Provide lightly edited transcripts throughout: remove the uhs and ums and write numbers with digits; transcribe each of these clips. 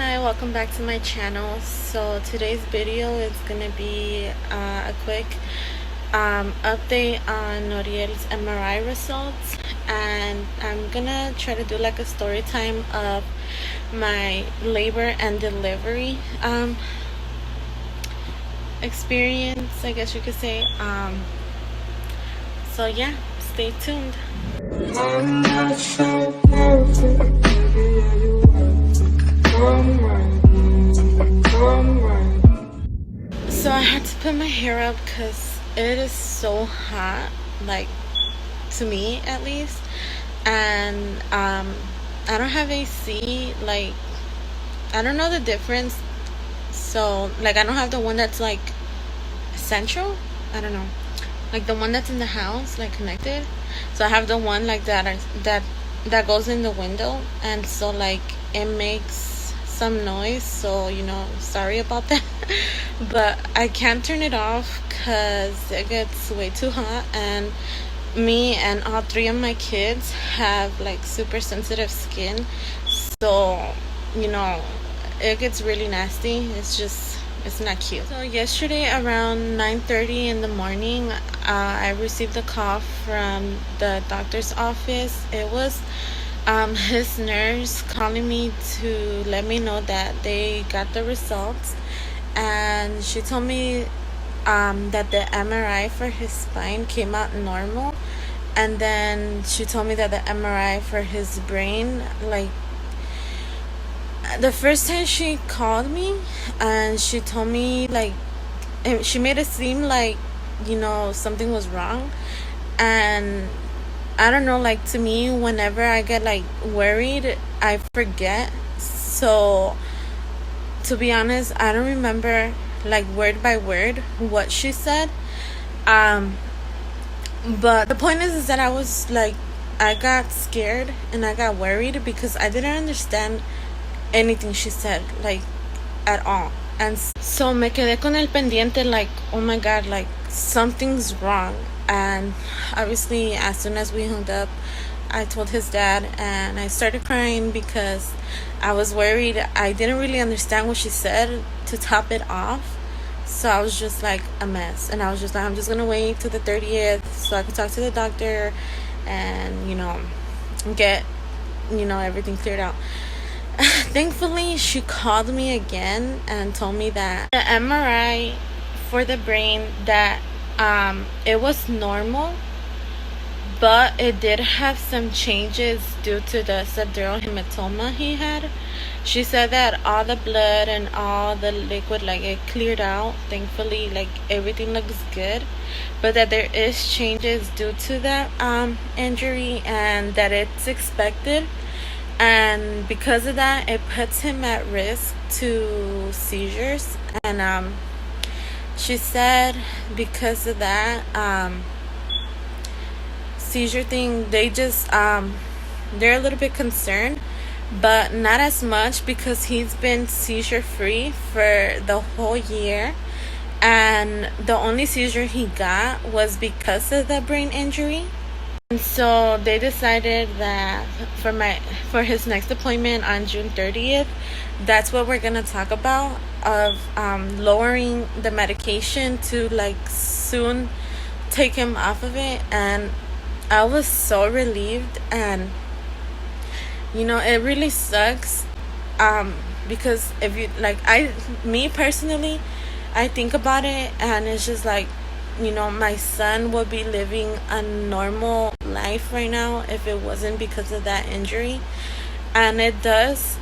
Hi, welcome back to my channel. So today's video is gonna be a quick update on Noriel's MRI results, and I'm gonna try to do like a story time of my labor and delivery experience, I guess you could say. So yeah, stay tuned. So I had to put my hair up because it is so hot, like to me at least, and I don't have AC. Like I don't know the difference. So like I don't have the one that's like central. I don't know, like the one that's in the house, like connected. So I have the one like that goes in the window, and so like it makes some noise, so sorry about that. But I can't turn it off because it gets way too hot, and me and all three of my kids have like super sensitive skin, so it gets really nasty. It's not cute. So yesterday around 9:30 in the morning, I received a call from the doctor's office. It was his nurse calling me to let me know that they got the results, and she told me that the MRI for his spine came out normal, and then she told me that the MRI for his brain, like the first time she called me and she told me, like, she made it seem like something was wrong. And I don't know, like, to me, whenever I get like worried, I forget. So to be honest, I don't remember like word by word what she said. But the point is that I got scared and I got worried because I didn't understand anything she said, like, at all. And so me quedé con el pendiente, like, oh my god, like something's wrong. And obviously as soon as we hung up, I told his dad, and I started crying because I was worried. I didn't really understand what she said to top it off. So I was just like a mess, and I was just like, I'm just gonna wait till the 30th so I could talk to the doctor and get everything cleared out. Thankfully, she called me again and told me that the MRI for the brain, that it was normal, but it did have some changes due to the subdural hematoma he had. She said that all the blood and all the liquid, like, it cleared out. Thankfully, like, everything looks good, but that there is changes due to that injury, and that it's expected. And because of that, it puts him at risk to seizures. And she said because of that seizure thing, they just they're a little bit concerned, but not as much, because he's been seizure free for the whole year, and the only seizure he got was because of the brain injury. And so they decided that for his next appointment on June 30th, that's what we're gonna talk about, of lowering the medication to like soon take him off of it. And I was so relieved, and it really sucks because if you like, me personally, I think about it, and it's just like, my son would be living a normal life right now if it wasn't because of that injury. And it does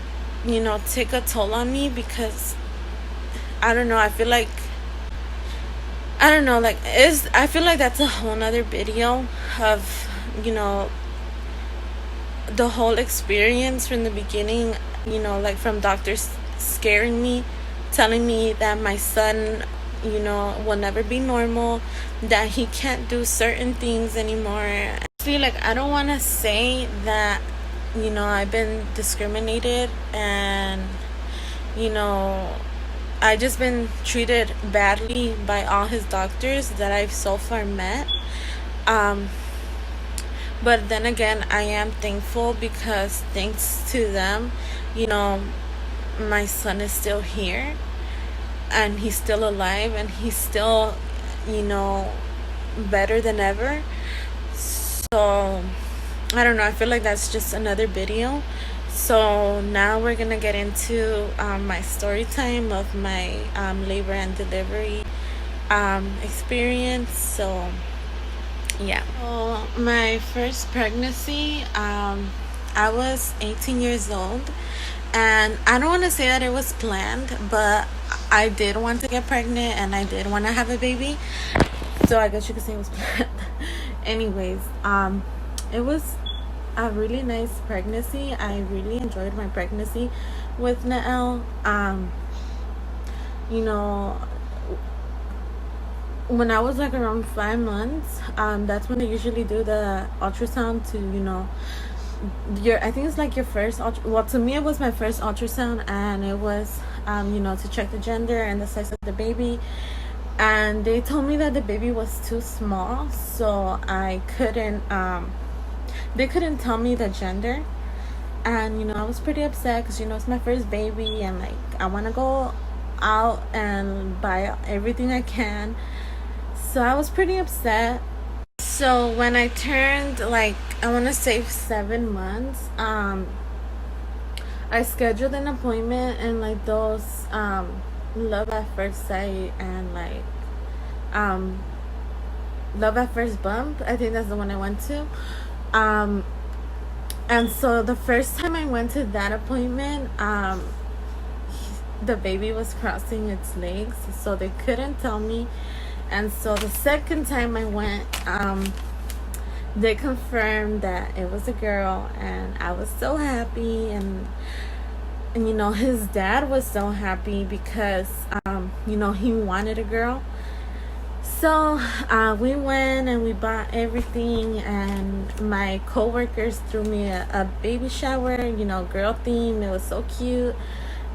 take a toll on me, because I don't know, I feel like I feel like that's a whole nother video of the whole experience from the beginning, like from doctors scaring me, telling me that my son will never be normal, that he can't do certain things anymore. See, like, I don't want to say that I've been discriminated, and I just been treated badly by all his doctors that I've so far met. But then again, I am thankful, because thanks to them, my son is still here and he's still alive and he's still, you know, better than ever. So I don't know, I feel like that's just another video. So now we're gonna get into my story time of my labor and delivery experience. So yeah. So my first pregnancy, I was 18 years old, and I don't want to say that it was planned, but I did want to get pregnant and I did want to have a baby. So I guess you could say it was planned. Anyways, it was a really nice pregnancy. I really enjoyed my pregnancy with Nael. You know, when I was like around 5 months, that's when they usually do the ultrasound to, you know, I think it's like your first well, to me it was my first ultrasound, and it was you know, to check the gender and the size of the baby. And they told me that the baby was too small, so I couldn't they couldn't tell me the gender. And you know, I was pretty upset because, you know, it's my first baby and like I want to go out and buy everything I can. So I was pretty upset. So when I turned, like, I want to say 7 months, I scheduled an appointment, and like those love at first sight and like love at first bump, I think that's the one I went to. And so the first time I went to that appointment, the baby was crossing its legs, so they couldn't tell me. And so the second time I went, they confirmed that it was a girl, and I was so happy. And you know, his dad was so happy because you know, he wanted a girl. So we went and we bought everything, and my coworkers threw me a baby shower, you know, girl theme. It was so cute.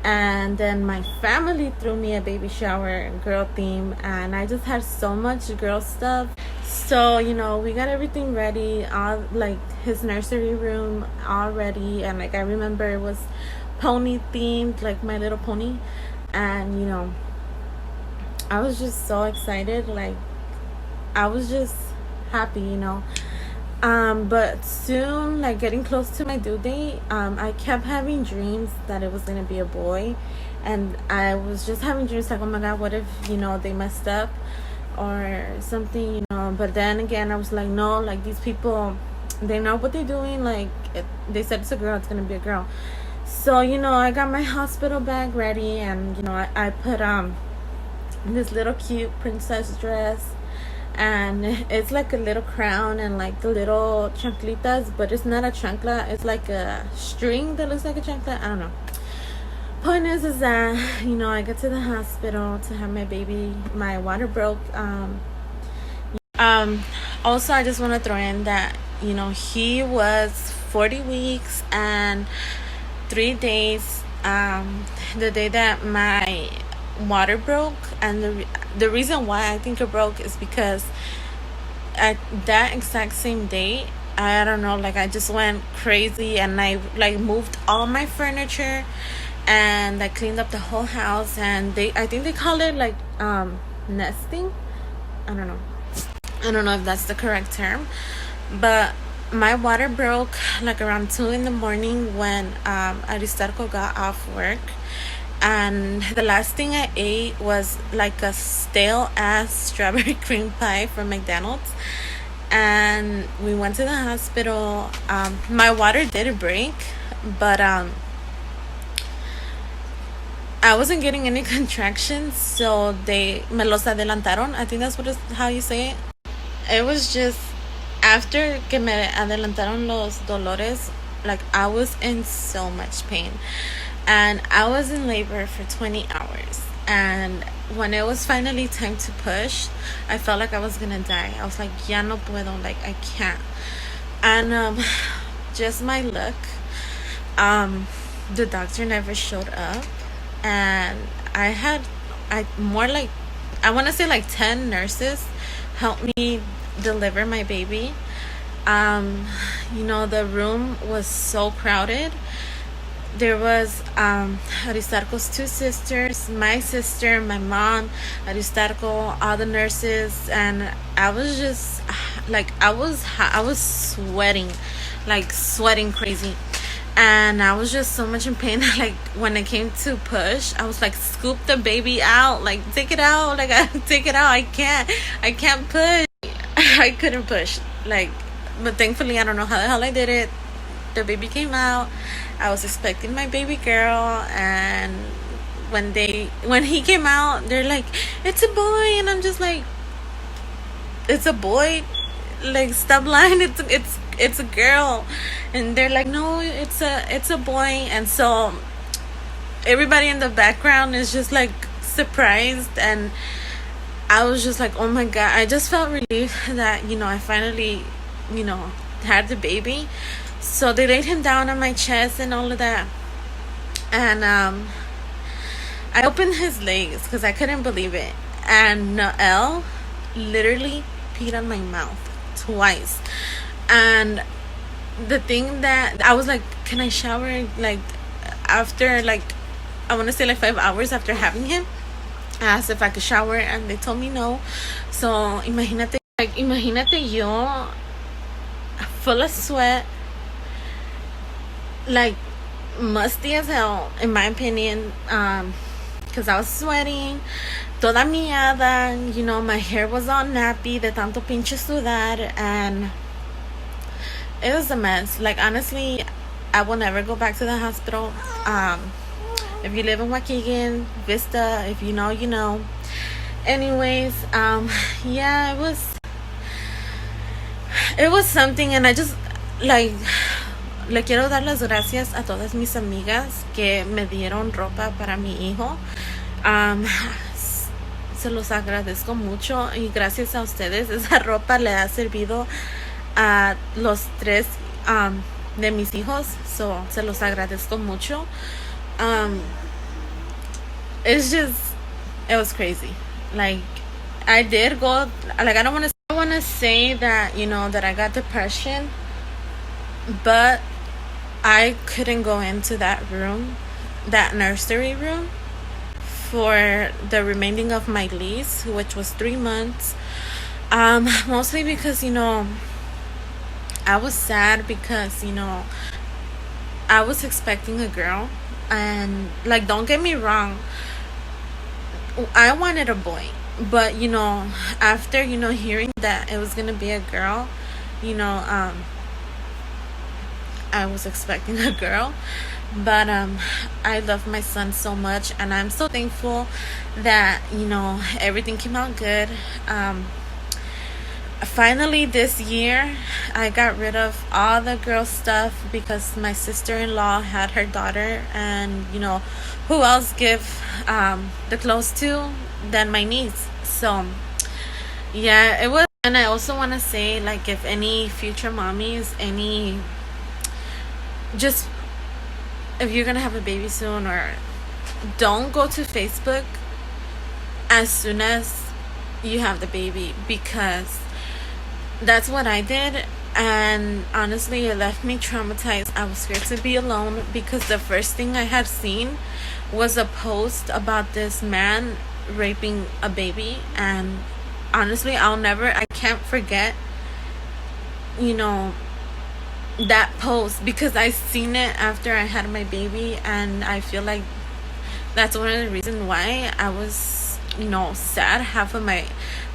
And then my family threw me a baby shower, girl theme, and I just had so much girl stuff. So, you know, we got everything ready, all like his nursery room all ready, and like I remember it was pony themed, like My Little Pony. And you know, I was just so excited, like I was just happy, you know. But soon, like getting close to my due date, I kept having dreams that it was gonna be a boy, and I was just having dreams like, oh my god, what if, you know, they messed up or something, you know. But then again, I was like, no, like these people, they know what they're doing. Like they said it's a girl, it's gonna be a girl. So, you know, I got my hospital bag ready, and you know, I put this little cute princess dress, and it's like a little crown and like the little chanclitas, but it's not a chancla, it's like a string that looks like a chancla. I don't know. Point is that, you know, I get to the hospital to have my baby. My water broke. Also, I just want to throw in that, you know, he was 40 weeks and 3 days the day that my water broke. And the reason why I think it broke is because at that exact same day, I don't know, like I just went crazy and I like moved all my furniture and I cleaned up the whole house. And I think they call it like nesting. I don't know if that's the correct term, but my water broke like around 2 in the morning when Aristarco got off work. And the last thing I ate was like a stale ass strawberry cream pie from McDonald's. And we went to the hospital. My water did break, but I wasn't getting any contractions, so me los adelantaron. I think that's how you say it. It was just after que me adelantaron los dolores, like I was in so much pain. And I was in labor for 20 hours. And when it was finally time to push, I felt like I was gonna die. I was like, ya no puedo, like I can't. And just my luck, the doctor never showed up. And I want to say like 10 nurses helped me deliver my baby. You know, the room was so crowded. there was Aristarco's two sisters, my sister, my mom, Aristarco, all the nurses, and I was just like I was sweating, like sweating crazy, and I was just so much in pain. Like when it came to push, I was like, scoop the baby out, like take it out, like take it out. I can't push. I couldn't push, like, but thankfully I don't know how the hell I did it. The baby came out. I was expecting my baby girl, and when he came out, they're like, it's a boy, and I'm just like, it's a boy, like stop lying, it's a girl. And they're like, no, it's a boy. And so everybody in the background is just like surprised, and I was just like, oh my god. I just felt relieved that I finally had the baby. So they laid him down on my chest and all of that, and I opened his legs because I couldn't believe it, and Noel literally peed on my mouth twice. And the thing that I was like, can I shower, like, after, like, I want to say like 5 hours after having him? I asked if I could shower, and they told me no. So imagínate yo full of sweat, like musty as hell, in my opinion, because I was sweating, toda miada, my hair was all nappy de tanto pinche sudar, and it was a mess. Like, honestly, I will never go back to the hospital. If you live in Waukegan, Vista, if you know, you know. Anyways, yeah, it was something, and I just, like, le quiero dar las gracias a todas mis amigas que me dieron ropa para mi hijo. Se los agradezco mucho, y gracias a ustedes esa ropa le ha servido a los tres de mis hijos. So, se los agradezco mucho. It was crazy. Like, I did go, like, I don't want to say that, that I got depression, but I couldn't go into that room, that nursery room, for the remaining of my lease, which was 3 months. Mostly because, I was sad because, I was expecting a girl, and, like, don't get me wrong, I wanted a boy, but, after, hearing that it was gonna be a girl, I was expecting a girl. But I love my son so much, and I'm so thankful that everything came out good. Finally this year I got rid of all the girl stuff, because my sister-in-law had her daughter, and who else give the clothes to than my niece. So yeah, it was. And I also want to say, like, if any future mommies, just, if you're gonna have a baby soon, or don't go to Facebook as soon as you have the baby, because that's what I did, and honestly it left me traumatized. I was scared to be alone, because the first thing I had seen was a post about this man raping a baby, and honestly I can't forget that post, because I seen it after I had my baby, and I feel like that's one of the reasons why I was sad half of my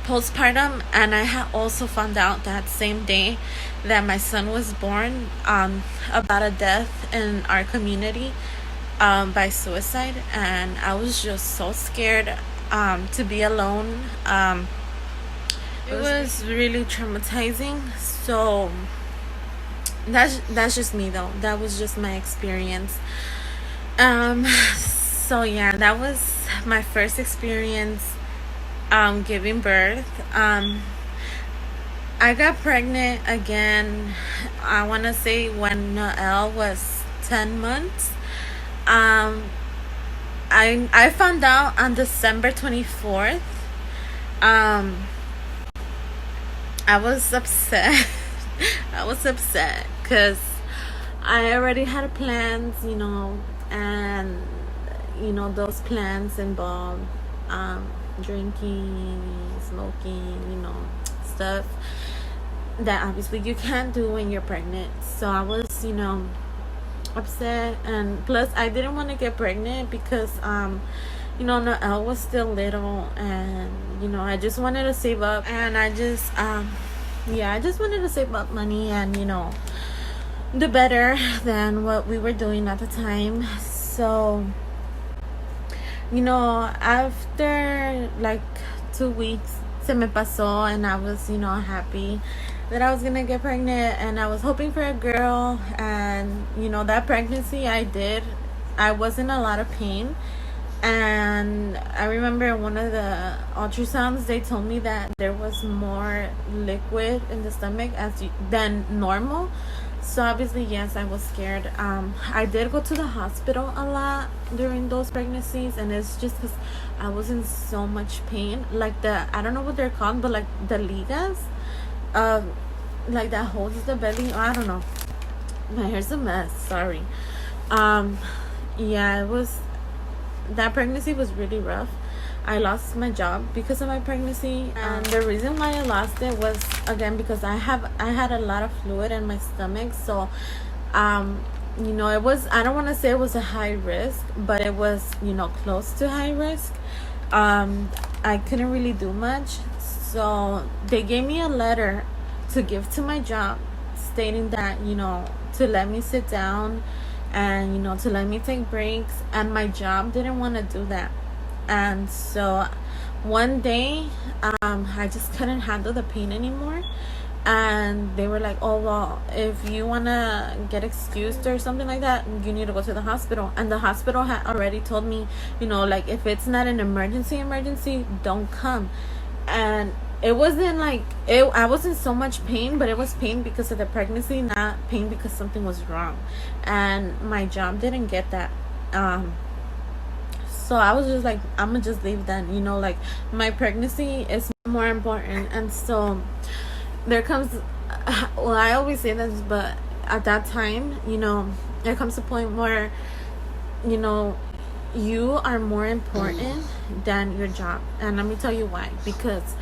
postpartum. And I had also found out that same day that my son was born about a death in our community by suicide, and I was just so scared to be alone. It was really traumatizing. So that's just me, though. That was just my experience. So yeah, that was my first experience giving birth. I got pregnant again, I want to say, when Noel was 10 months. I found out on December 24th. I was upset. I was upset because I already had plans, and those plans involve um, drinking, smoking, stuff that obviously you can't do when you're pregnant. So I was, upset, and plus I didn't want to get pregnant because Noelle was still little, and I just wanted to save up, and I just wanted to save up money and do better than what we were doing at the time. So after like 2 weeks se me pasó, and I was happy that I was gonna get pregnant, and I was hoping for a girl. And that pregnancy I was in a lot of pain. And I remember one of the ultrasounds, they told me that there was more liquid in the stomach than normal. So obviously, yes, I was scared. I did go to the hospital a lot during those pregnancies, and it's just because I was in so much pain. Like I don't know what they're called, but like the ligas, like that holds the belly. I don't know. My hair's a mess. Sorry. Yeah, it was. That pregnancy was really rough. I lost my job because of my pregnancy, and the reason why I lost it was again because I had a lot of fluid in my stomach. So it was, I don't want to say it was a high risk, but it was close to high risk. I couldn't really do much, so they gave me a letter to give to my job stating that to let me sit down and to let me take breaks, and my job didn't want to do that. And so one day I just couldn't handle the pain anymore, and they were like, oh well, if you want to get excused or something like that, you need to go to the hospital. And the hospital had already told me, like, if it's not an emergency, don't come. And it wasn't like I was in so much pain, but it was pain because of the pregnancy, not pain because something was wrong. And my job didn't get that. So I was just like, I'm gonna just leave then. Like, my pregnancy is more important. And so there comes, well, I always say this, but at that time, there comes a point where you are more important than your job. And let me tell you why. Because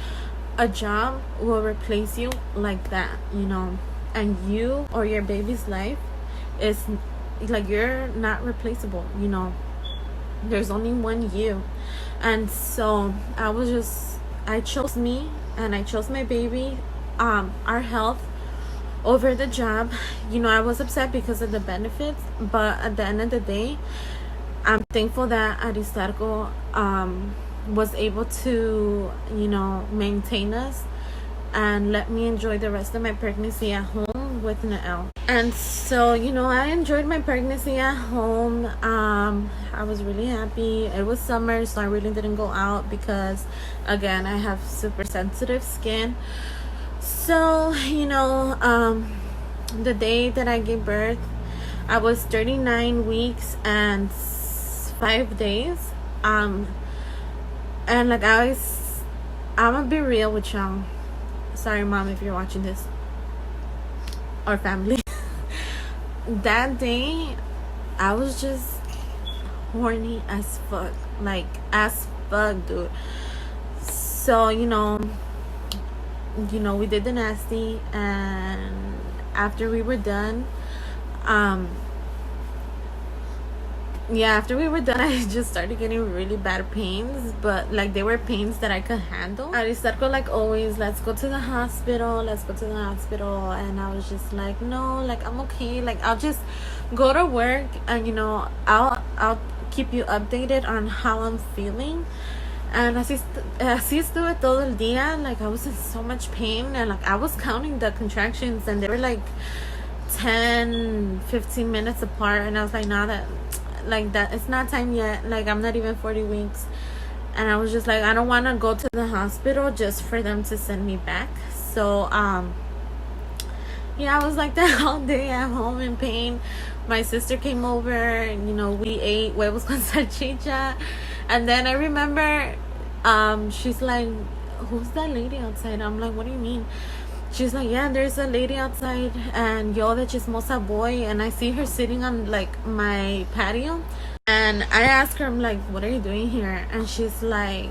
a job will replace you like that, and you or your baby's life is like, you're not replaceable. There's only one you. And so I chose me, and I chose my baby, our health over the job. I was upset because of the benefits, but at the end of the day, I'm thankful that Aristarco was able to maintain us and let me enjoy the rest of my pregnancy at home with Noelle. And so I enjoyed my pregnancy at home. I was really happy. It was summer, so I really didn't go out because again, I have super sensitive skin. So the day that I gave birth, I was 39 weeks and 5 days. And like, I'm gonna be real with y'all. Sorry, Mom, if you're watching this, or family. That day, I was just horny as fuck. Like, as fuck, dude. So, we did the nasty, and after we were done, after we were done, I just started getting really bad pains, but like, they were pains that I could handle. Aristarco, like always, let's go to the hospital. And I was just like, no, like, I'm okay. Like, I'll just go to work, and I'll keep you updated on how I'm feeling. And así estuve todo el día. Like, I was in so much pain, and like, I was counting the contractions, and they were like 10-15 minutes apart, and I was like, nah, that it's not time yet. Like, I'm not even 40 weeks. And I was just like, I don't want to go to the hospital just for them to send me back. So I was like that all day at home in pain. My sister came over, and we ate huevos con salchicha. And then I remember she's like, who's that lady outside? I'm like, what do you mean? she's like, yeah, there's a lady outside, and yo de chismosa boy, and I see her sitting on like my patio, and I ask her, I'm like, what are you doing here? And she's like,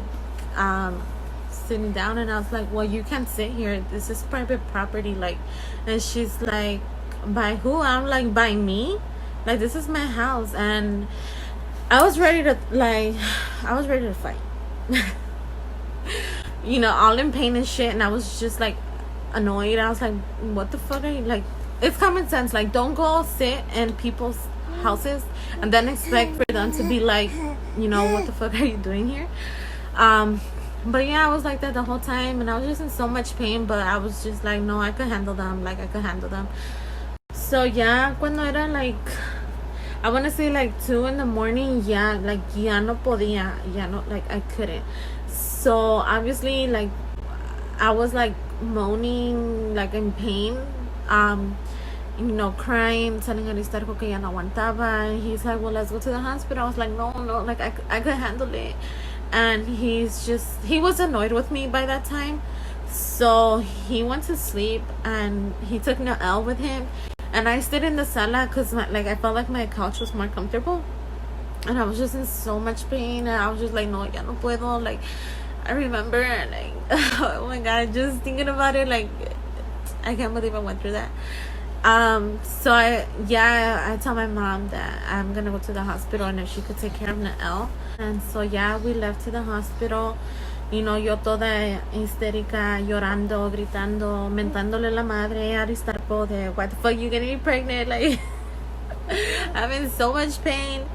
um sitting down. And I was like, well, you can't sit here, this is private property, like. And she's like, by who? I'm like, by me, like, this is my house. And I was ready to fight. All in pain and shit. And I was just like annoyed. I was like, what the fuck are you, like, it's common sense, like, don't go sit in people's houses and then expect for them to be like, what the fuck are you doing here? But yeah, I was like that the whole time, and I was just in so much pain, but I was just like, no, I could handle them. Like, I could handle them. So yeah, cuando era like, I want to say like 2 in the morning, yeah, like, ya no podía, ya no, like, I couldn't. So obviously, like, I was like moaning, like, in pain, crying, telling Aristarco que ya no aguantaba. And he's like, well, let's go to the hospital. I was like, no, like, I could handle it. And he was annoyed with me by that time. So he went to sleep, and he took Noel with him. And I stayed in the sala because, like, I felt like my couch was more comfortable. And I was just in so much pain. And I was just like, no, ya no puedo. Like, I remember, like, oh my God, just thinking about it, like, I can't believe I went through that. So I tell my mom that I'm gonna go to the hospital, and if she could take care of Noel. And so yeah, we left to the hospital. Yo toda histérica, llorando, gritando, mentándole la madre a Aristarco de, what the fuck, you getting me pregnant? Like, I'm in so much pain.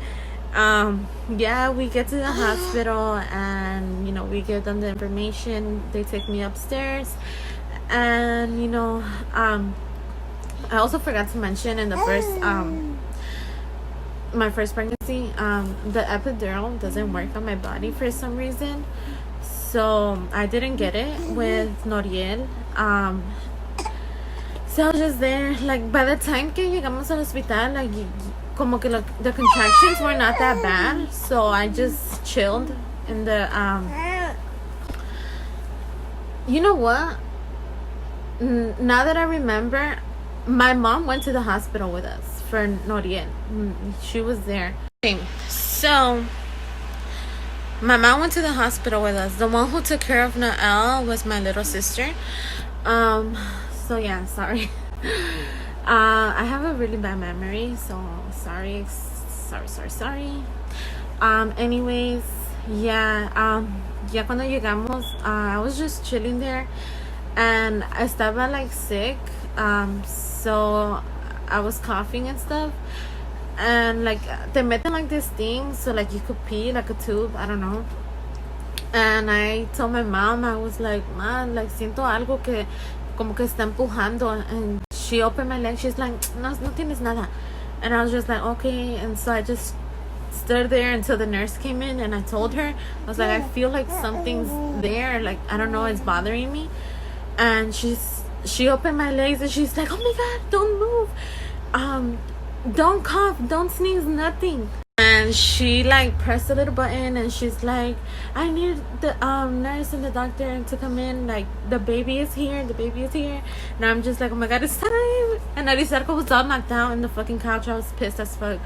Yeah, we get to the hospital, and we give them the information. They take me upstairs, and I also forgot to mention in the first my first pregnancy, the epidural doesn't work on my body for some reason, so I didn't get it with Noriel. So I was just there, like, by the time que llegamos al hospital, like, como que the contractions were not that bad, so I just chilled in the you know what, now that I remember, my mom went to the hospital with us for Noriel. She was there. Okay, so my mom went to the hospital with us. The one who took care of Noel was my little sister. So yeah, sorry. I have a really bad memory, so sorry. Anyways, yeah, ya cuando llegamos, I was just chilling there, and I estaba like sick. So I was coughing and stuff, and like they meten like this thing so like you could pee, like a tube, I don't know. And I told my mom, I was like, man, like, siento algo que como que está empujando. And she opened my leg, she's like, no tienes nada. And I was just like, okay. And so I just stood there until the nurse came in, and I told her, I was like, I feel like something's there, like, I don't know, it's bothering me. And she opened my legs, and she's like, oh my God, don't move, don't cough, don't sneeze, nothing. And she like pressed a little button, and she's like, I need the nurse and the doctor to come in, like, the baby is here. And I'm just like, oh my God, it's time. And Arisarco was all knocked out in the fucking couch. I was pissed as fuck.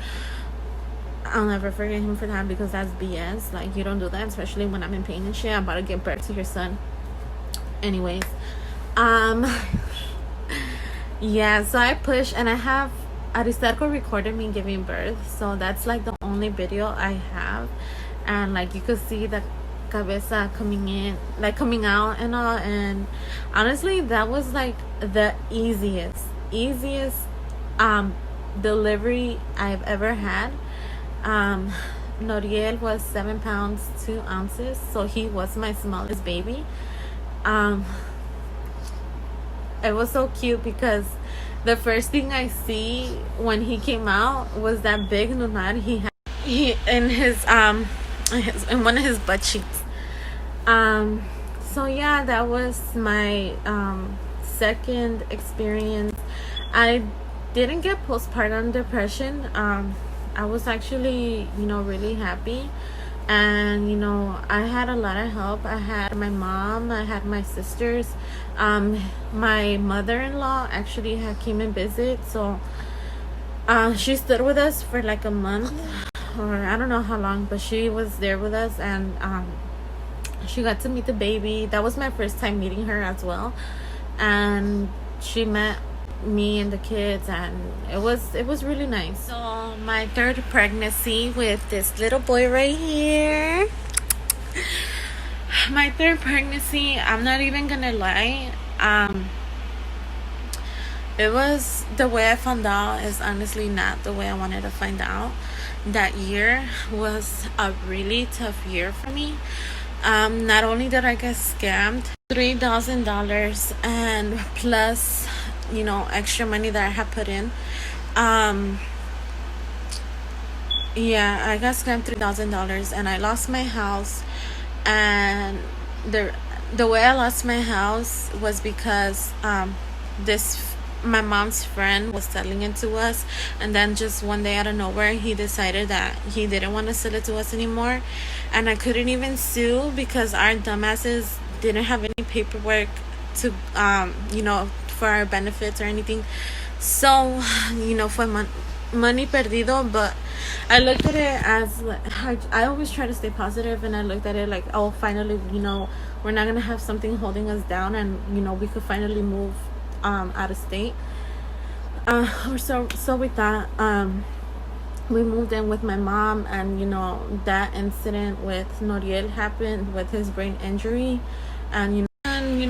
I'll never forget him for that, because that's BS. Like, you don't do that, especially when I'm in pain and shit. I'm about to give birth to your son. Anyways, yeah, so I push, and I have Aristarco recorded me giving birth, so that's like the only video I have. And like, you could see the cabeza coming out and all. And honestly, that was like the easiest delivery I've ever had. Noriel was 7 pounds 2 ounces, so he was my smallest baby. It was so cute, because the first thing I see when he came out was that big lunar he had in his in one of his butt cheeks. So yeah, that was my second experience. I didn't get postpartum depression. I was actually, really happy, And I had a lot of help. I had my mom, I had my sisters, my mother-in-law actually had came and visit, so she stood with us for like a month, or I don't know how long, but she was there with us. And she got to meet the baby. That was my first time meeting her as well, and she met me and the kids, and it was really nice. So my third pregnancy with this little boy right here. My third pregnancy, I'm not even gonna lie, it was, the way I found out is honestly not the way I wanted to find out. That year was a really tough year for me. Not only did I get scammed $3,000, and plus extra money that I had put in. Yeah, I got scammed $3,000, and I lost my house. And the way I lost my house was because this my mom's friend was selling it to us, and then just one day out of nowhere he decided that he didn't want to sell it to us anymore. And I couldn't even sue because our dumbasses didn't have any paperwork to for our benefits or anything. So fue money perdido. But I looked at it as like, I always try to stay positive, and I looked at it like, oh, finally, we're not gonna have something holding us down, and we could finally move out of state. Or so we thought. We moved in with my mom, and that incident with Noriel happened with his brain injury, and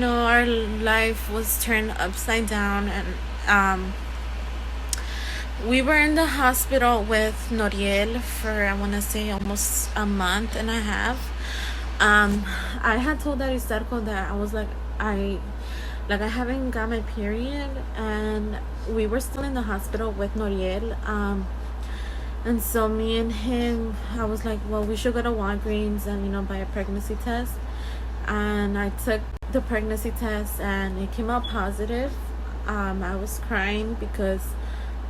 our life was turned upside down. And we were in the hospital with Noriel for, I want to say, almost a month and a half. I had told Aristarco that I was like, I haven't got my period, and we were still in the hospital with Noriel. And so me and him, I was like, well, we should go to Walgreens and buy a pregnancy test. And I took the pregnancy test, and it came out positive. I was crying because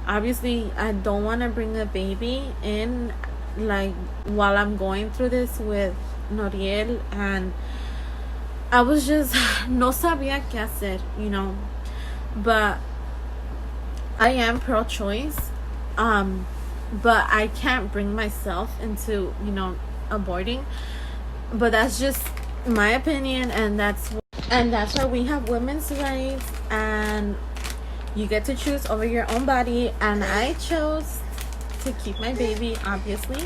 obviously I don't want to bring a baby in like while I'm going through this with Noriel. And I was just no sabía qué hacer, but I am pro-choice, but I can't bring myself into aborting. But that's just my opinion, and that's why we have women's rights, and you get to choose over your own body. And I chose to keep my baby, obviously.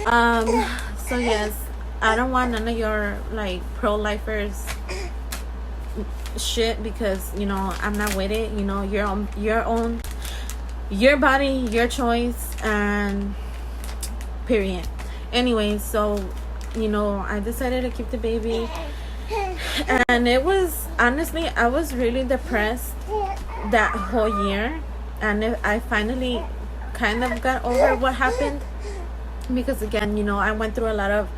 So yes, I don't want none of your like pro-lifers shit, because I'm not with it. Your body, your choice, and period. Anyway, so I decided to keep the baby, and it was, honestly, I was really depressed that whole year. And I finally kind of got over what happened, because again, I went through a lot of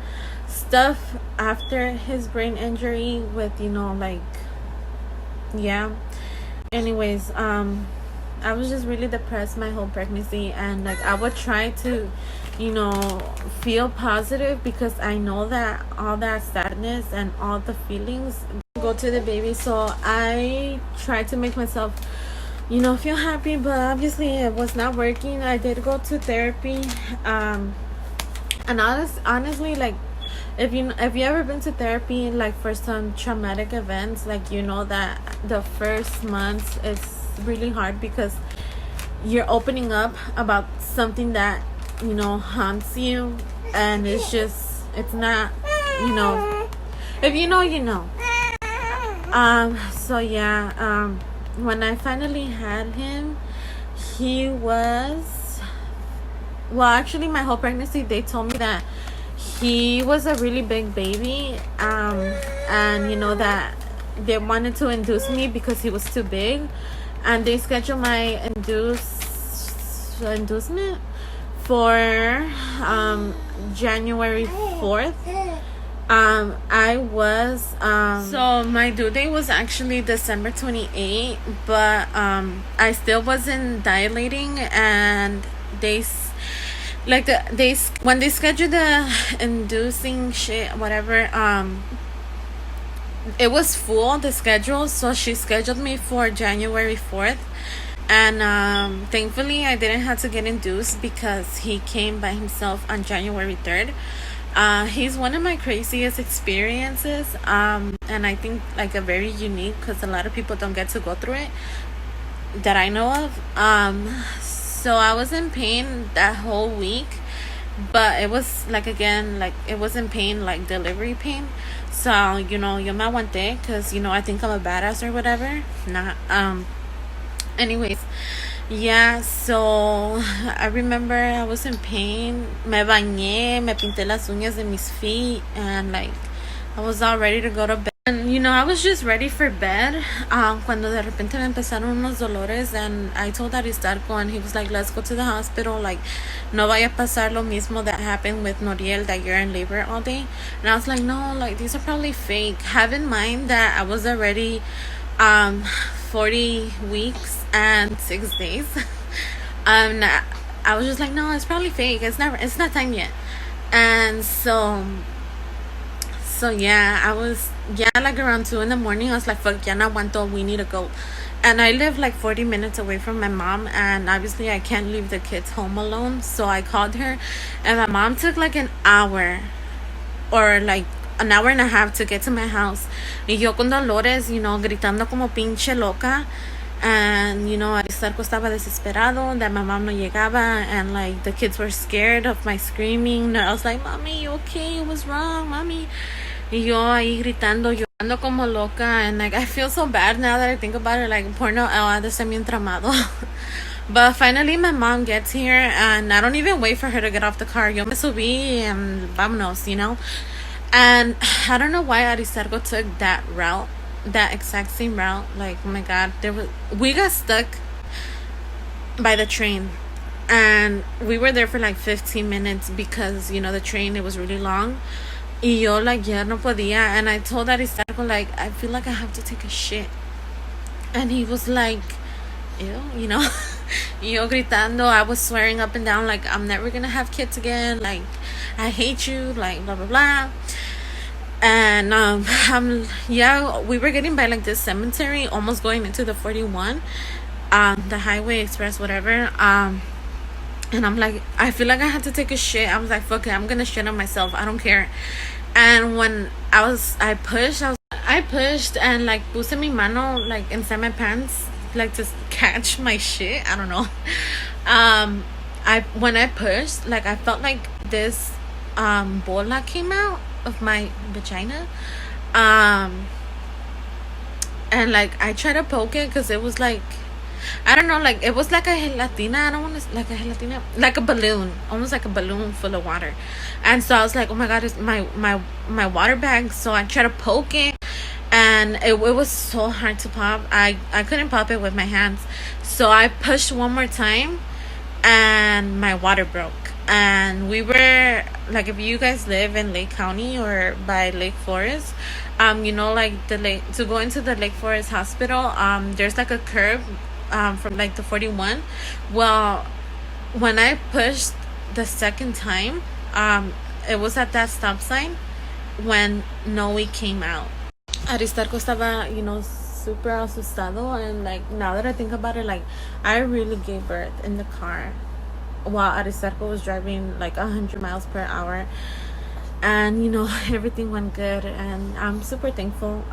stuff after his brain injury with yeah. Anyways, I was just really depressed my whole pregnancy, and I would try to feel positive, because I know that all that sadness and all the feelings go to the baby. So I tried to make myself feel happy, but obviously it was not working. I did go to therapy, and honestly, if you ever been to therapy for some traumatic events, that the first months is really hard, because you're opening up about something that haunts you, and it's not, if so yeah. When I finally had him, he was, well, actually my whole pregnancy they told me that he was a really big baby, and that they wanted to induce me because he was too big, and they scheduled my inducement for January 4th. I was so my due date was actually December 28th, but I still wasn't dilating, and like when they scheduled the inducing shit, whatever, it was full, the schedule, so she scheduled me for January 4th. And thankfully I didn't have to get induced because he came by himself on January 3rd. He's one of my craziest experiences, and I think like a very unique, because a lot of people don't get to go through it that I know of. So I was in pain that whole week, but it was like, again, like it wasn't pain like delivery pain. So yo me aguanté because I think I'm a badass or whatever. Not anyways, yeah, so I remember I was in pain. Me bañé, me pinté las uñas de mis feet, and like I was all ready to go to bed. And I was just ready for bed. Cuando de repente me empezaron unos dolores, and I told Aristarco, and he was like, let's go to the hospital. Like, no vaya a pasar lo mismo that happened with Noriel, that you're in labor all day. And I was like, no, like these are probably fake. Have in mind that I was already 40 weeks and 6 days. I was just like, no, it's probably fake. It's not time yet. And so yeah, I was, like around 2 in the morning. I was like, fuck, ya no aguanto, we need to go. And I live like 40 minutes away from my mom, and obviously I can't leave the kids home alone. So I called her, and my mom took like an hour or like an hour and a half to get to my house. Y yo con dolores, gritando como pinche loca. And Aristarco estaba desesperado that my mom no llegaba, and like the kids were scared of my screaming. I was like, mommy, you okay? What's wrong, mommy? Y yo ahí gritando, llorando como loca. And like I feel so bad now that I think about it. Like, poor Noel ha de ser bien tramado. But finally my mom gets here, and I don't even wait for her to get off the car. Yo me subí and vámonos, And I don't know why Aristarco took that route, that exact same route. Like, oh my god, we got stuck by the train, and we were there for like 15 minutes because the train, it was really long. Y yo like ya no podía, and I told Aristarco, like, I feel like I have to take a shit. And he was like, ew, yo gritando. I was swearing up and down, like, I'm never gonna have kids again, like, I hate you, like, blah blah blah. And we were getting by like this cemetery, almost going into the 41, the highway express, whatever. And I'm like, I feel like I had to take a shit. I was like, fuck it, I'm gonna shit on myself, I don't care. And when I pushed and like puse mi mano like inside my pants, like to catch my shit, I don't know. When I pushed, like I felt like this bola came out of my vagina, and like I tried to poke it because it was like, I don't know, like it was like a gelatina. I don't want to, like a gelatina, like a balloon, almost like a balloon full of water. And so I was like, oh my god, it's my water bag. So I tried to poke it, and it was so hard to pop. I couldn't pop it with my hands. So I pushed one more time, and my water broke. And we were like, if you guys live in Lake County or by Lake Forest, like the lake, to go into the Lake Forest Hospital, there's like a curve from like the 41. Well, when I pushed the second time, it was at that stop sign when Noe came out. Aristarco estaba, super asustado. And like, now that I think about it, like I really gave birth in the car while Aristarco was driving like 100 miles per hour. And everything went good, and I'm super thankful.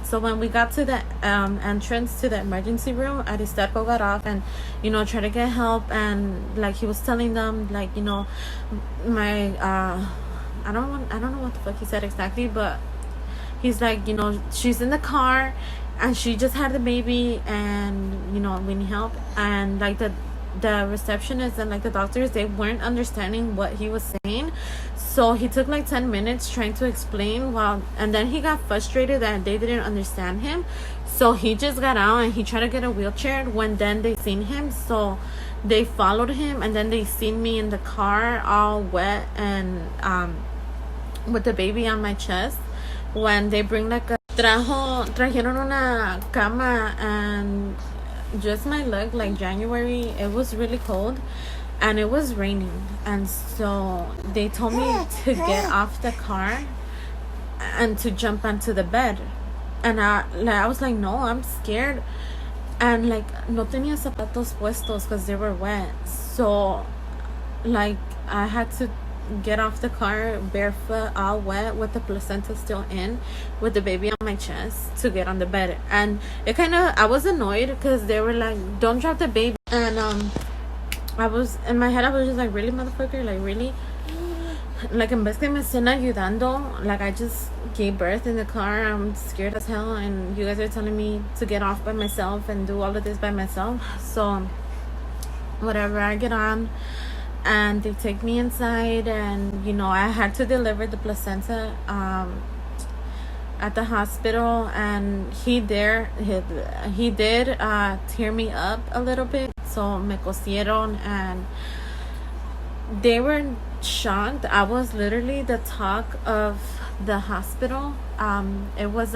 So when we got to the entrance to the emergency room, Aristarco got off and tried to get help. And like he was telling them, like, my I don't know what the fuck he said exactly, but he's like, she's in the car and she just had the baby, and we need help. And like the receptionist and like the doctors, they weren't understanding what he was saying. So he took like 10 minutes trying to explain, and then he got frustrated that they didn't understand him. So he just got out and he tried to get a wheelchair. When then they seen him, so they followed him, and then they seen me in the car all wet and with the baby on my chest. When they bring like trajeron una cama and just my leg, like January, it was really cold. and it was raining, and so they told me to get off the car and to jump onto the bed. And I was like, no, I'm scared. And like, no tenía zapatos puestos because they were wet. So like, I had to get off the car barefoot, all wet, with the placenta still in, with the baby on my chest, to get on the bed. And it kind of, I was annoyed because they were like, don't drop the baby. And I was, in my head, I was just like, really, motherfucker? Like, really? Like, en vez que me estén ayudando, like, I just gave birth in the car. I'm scared as hell, and you guys are telling me to get off by myself and do all of this by myself. So whatever, I get on, and they take me inside, and you know, I had to deliver the placenta at the hospital. And he did tear me up a little bit, so me cosieron, and they were shocked. I was literally the talk of the hospital. It was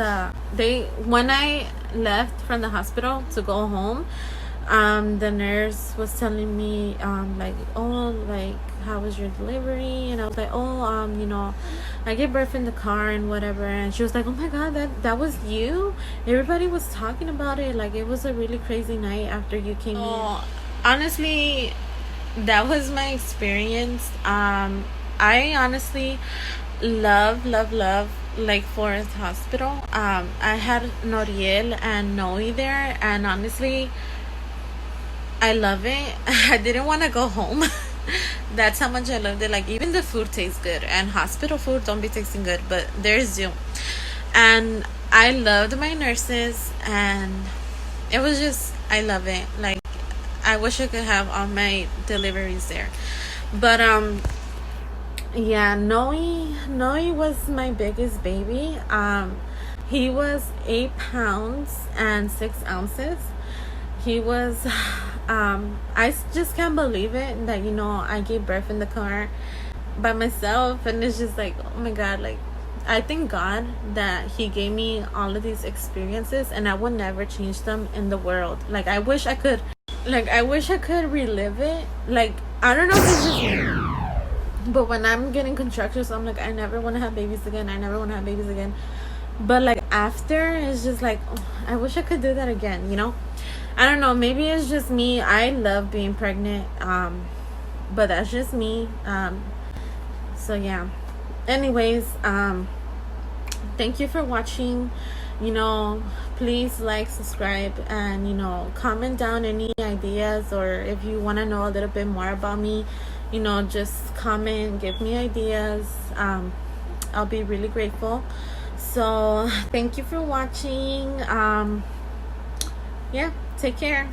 when I left from the hospital to go home, the nurse was telling me, like, oh, like, how was your delivery? And I was like, oh, you know, I gave birth in the car and whatever. And she was like, oh my god, that was you? Everybody was talking about it. Like, it was a really crazy night after you came in. Honestly, that was my experience. I honestly love like Forest Hospital. I had Noriel and Noe there, and honestly, I love it. I didn't want to go home. That's how much I loved it. Like, even the food tastes good, and hospital food don't be tasting good, but there's you. And I loved my nurses, and it was just, I love it. Like, I wish I could have all my deliveries there. But yeah, Noe was my biggest baby. He was 8 pounds and 6 ounces. He was I just can't believe it that, you know, I gave birth in the car by myself. And it's just like, oh my god, like, I thank God that he gave me all of these experiences, and I would never change them in the world. Like, I wish I could relive it. Like, I don't know if it's just me, but when I'm getting contractions, I'm like, I never want to have babies again. But like, after, it's just like, oh, I wish I could do that again, you know? I don't know, maybe it's just me. I love being pregnant, but that's just me. So yeah, anyways, thank you for watching. You know, please like, subscribe, and, you know, comment down any ideas, or if you want to know a little bit more about me, you know, just comment, give me ideas. I'll be really grateful. So thank you for watching. Yeah, take care.